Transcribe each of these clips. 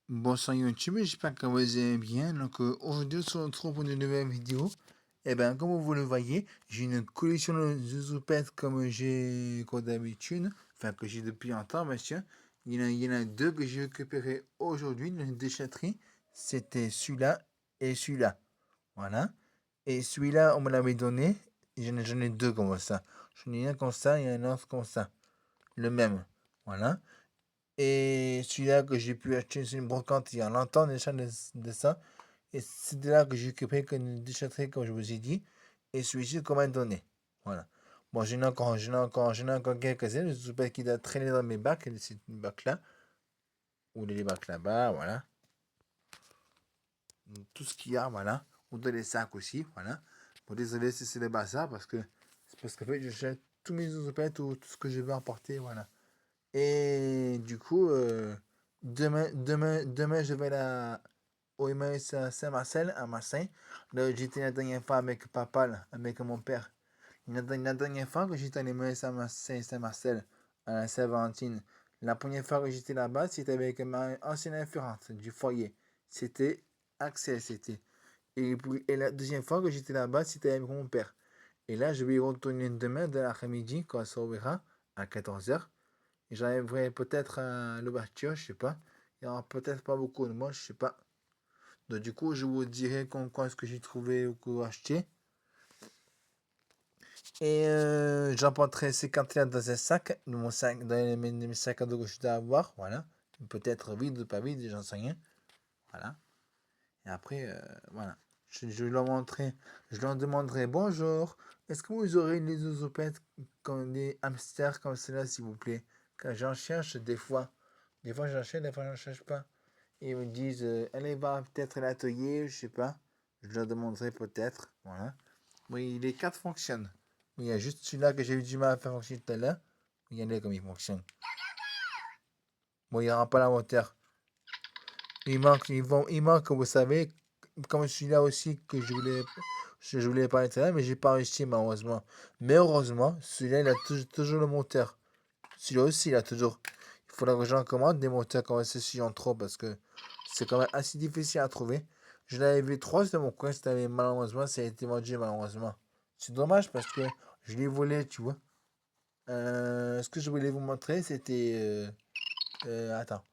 Bonsoir YouTube, j'espère que vous allez bien. Donc aujourd'hui, on se retrouve pour une nouvelle vidéo. Et bien, comme vous le voyez, j'ai une collection de zouzoupette comme j'ai comme d'habitude. Enfin, que j'ai depuis un temps, monsieur. Il y en a deux que j'ai récupérés aujourd'hui dans une déchetterie. C'était celui-là et celui-là. Voilà. Et celui-là, on me l'avait donné. J'en ai deux comme ça. J'en ai un comme ça et un autre comme ça. Le même. Voilà. Et celui-là que j'ai pu acheter sur une brocante il y a longtemps déjà de ça. Et c'est de là que j'ai récupéré une déchetterie, comme je vous ai dit. Et celui-ci qu'on m'a donné. Voilà. Bon, j'en ai encore quelques-uns. Je sais pas qui doit traîner dans mes bacs. C'est une bac là. Ou les bacs là-bas, voilà. Tout ce qu'il y a, voilà. Ou dans les sacs aussi, voilà. Bon, désolé si c'est le bazar c'est parce que en fait, je jette tous mes ouzopettes ou tout ce que je veux emporter, voilà. Et du coup, demain, je vais au Emmaüs à Saint-Marcel, à Marseille. Là, j'étais la dernière fois avec papa, là, avec mon père. La dernière fois que j'étais à l'Emmaüs à Marseille, Saint-Marcel, à la Saint-Valentine, la première fois que j'étais là-bas, c'était avec ma ancienne infirmante du foyer. C'était Axel, c'était. Et la deuxième fois que j'étais là-bas, c'était avec mon père. Et là, je vais y retourner demain de l'après-midi, quand ça ouvrira, à 14h. Et j'arriverai peut-être à l'ouverture, je sais pas. Il y aura peut-être pas beaucoup de monde, je sais pas. Donc du coup, je vous dirai quoi est-ce que j'ai trouvé ou que acheté. Et j'emporterai ces cartes-là dans un sac, dans mon sac, dans mes sacs à dos que je dois avoir, voilà. Peut-être vide ou pas vide, j'en sais rien. Voilà. Et après, voilà. Je leur demanderai bonjour. Est-ce que vous aurez les zoopettes comme des hamsters comme cela, s'il vous plaît? Car j'en cherche des fois. Des fois j'en cherche, des fois j'en cherche pas. Et ils me disent, allez voir peut-être l'atelier, je sais pas. Je leur demanderai peut-être. Voilà. Oui, les quatre fonctionnent. Oui, il y a juste celui-là que j'ai eu du mal à faire fonctionner tout à l'heure. Regardez comme il fonctionne. Bon, il n'y aura pas la moteur. Il manque, vous savez, comme celui-là aussi que je voulais parler tout à l'heure, mais j'ai pas réussi malheureusement. Mais heureusement, celui-là, il a toujours le moteur. Celui-là aussi, il a toujours. Il faudra que j'en commande des moteurs comme ceci en trop parce que c'est quand même assez difficile à trouver. Je l'avais vu trois de mon coin, c'était malheureusement, ça a été vendu malheureusement. C'est dommage parce que je l'ai volé, tu vois. Ce que je voulais vous montrer, c'était. Attends.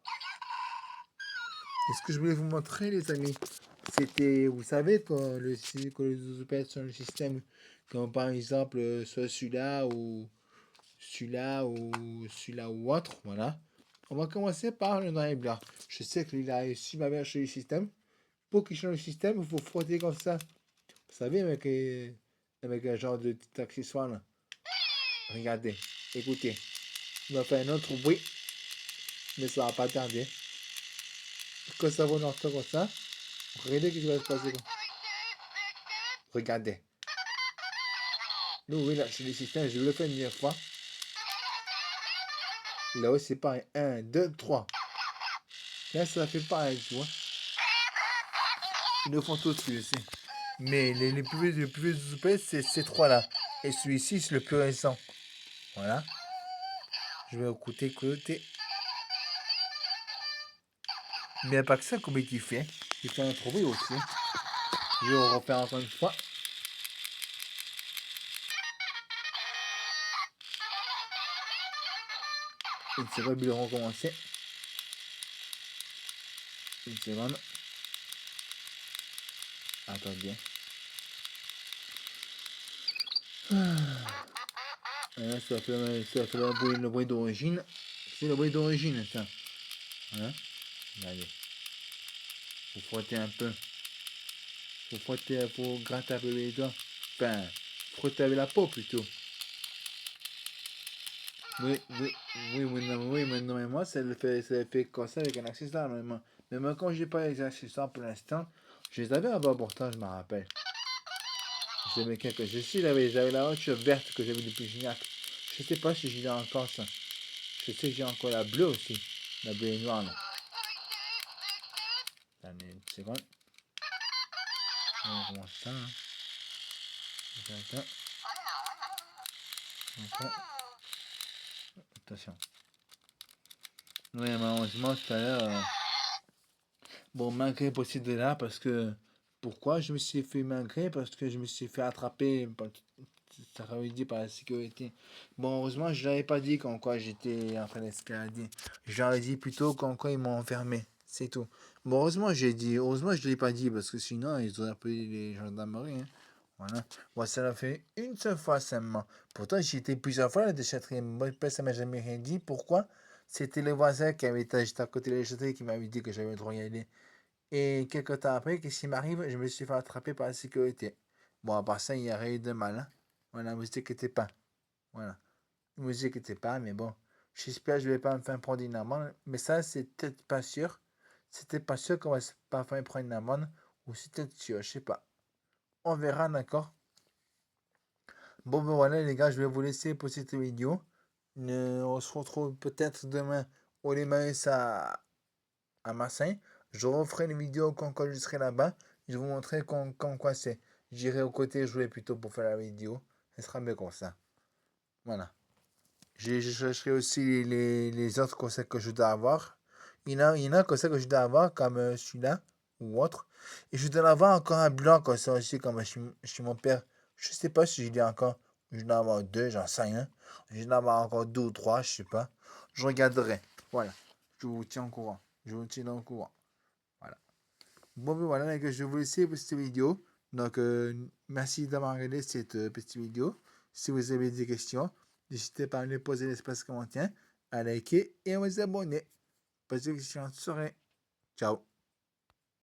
Et ce que je voulais vous montrer, les amis, c'était, vous savez, quand les opérations sur le système, comme par exemple, soit celui-là ou autre, voilà. On va commencer par le noir et blanc. Je sais qu'il a réussi ma mère changer le système. Pour qu'il change le système, il faut frotter comme ça. Vous savez, avec un genre de petit accessoire là. Regardez, écoutez. Il va faire un autre bruit, mais ça va pas tarder. Quand ça va dans comme ça, regardez ce qui va se passer. Regardez. Nous, oui, là, c'est le système, je vais le faire une dernière fois. Là-haut, c'est pareil. 1, 2, 3. Là, ça fait pareil, tu vois. Ils le font tous, aussi. Mais les plus vieux c'est ces trois-là. Et celui-ci, c'est le plus récent. Voilà. Je vais écouter. Mais il n'y a pas que ça, comme il fait. Il fait un trouvé aussi. Je vais le refaire encore une fois. Une seconde, je vais recommencer. Une seconde. Attendez. Là, ça fait le bruit d'origine. C'est le bruit d'origine, ça. Voilà. Regardez. Faut frotter un peu. Faut gratter un peu les doigts. Enfin, frotter avec la peau plutôt. Oui, oui, oui, mais moi, ça le fait comme ça avec un accessoire, normalement. Mais moi, quand j'ai pas les accessoires pour l'instant, je les avais à bas pourtant, je me rappelle. J'avais quelques. Je sais, j'avais la voiture verte que j'avais depuis Gignac. Je sais pas si j'ai encore ça. Je sais que j'ai encore la bleue aussi. La bleue et noire, là. Attendez une seconde. On commence ça, hein. Attends. Attention. Oui, malheureusement, tout à l'heure, Bon, malgré possible de là, parce que... Pourquoi je me suis fait malgré? Parce que je me suis fait attraper, ça veut dire par la sécurité. Bon, heureusement, je l'avais pas dit quand quoi j'étais en train d'escalader. Je leur ai dit plutôt quand quoi ils m'ont enfermé. C'est tout. Bon, heureusement, j'ai dit, heureusement, je l'ai pas dit, parce que sinon, ils auraient appelé les gendarmeries, hein. Voilà. Moi, ça l'a fait une seule fois seulement. Pourtant, j'y étais plusieurs fois à la déchetterie. Moi, ça m'a jamais rien dit. Pourquoi? C'était le voisin qui avait été juste à côté de la déchetterie qui m'avait dit que j'avais le droit d'y aller. Et quelques temps après, qu'est-ce qui m'arrive? Je me suis fait attraper par la sécurité. Bon, à part ça, il n'y a rien eu de mal, hein. Voilà, vous inquiétez pas. Voilà. Ne vous inquiétez pas, mais bon. J'espère que je ne vais pas me faire prendre une amende. Mais ça, c'est peut-être pas sûr. C'était pas sûr qu'on va pas faire prendre une amende. Ou c'est peut-être sûr, je sais pas. On verra, d'accord? Bon, ben voilà, les gars, je vais vous laisser pour cette vidéo. On se retrouve peut-être demain au Limaïs à Marseille. Je referai une vidéo quand je serai là-bas. Je vais vous montrer quand quoi c'est. J'irai au côté jouer plutôt pour faire la vidéo. Ce sera mieux comme ça. Voilà. Je chercherai aussi les autres conseils que je dois avoir. Il y en a un conseil que je dois avoir, comme celui-là, ou autre. Et je dois avoir encore un blanc comme ça aussi, comme chez mon père. Je sais pas si je l'ai encore. Je dois en avoir deux, j'en sais rien. Je dois en avoir encore deux ou trois, je sais pas. Je regarderai. Voilà. Je vous tiens au courant. Je vous tiens au courant. Voilà. Bon, ben voilà, les gars, je vais vous laisser pour cette vidéo. Donc, merci d'avoir regardé cette petite vidéo. Si vous avez des questions, n'hésitez pas à me les poser dans l'espace commentaire, à liker et à vous abonner. Passez une excellente soirée. Ciao.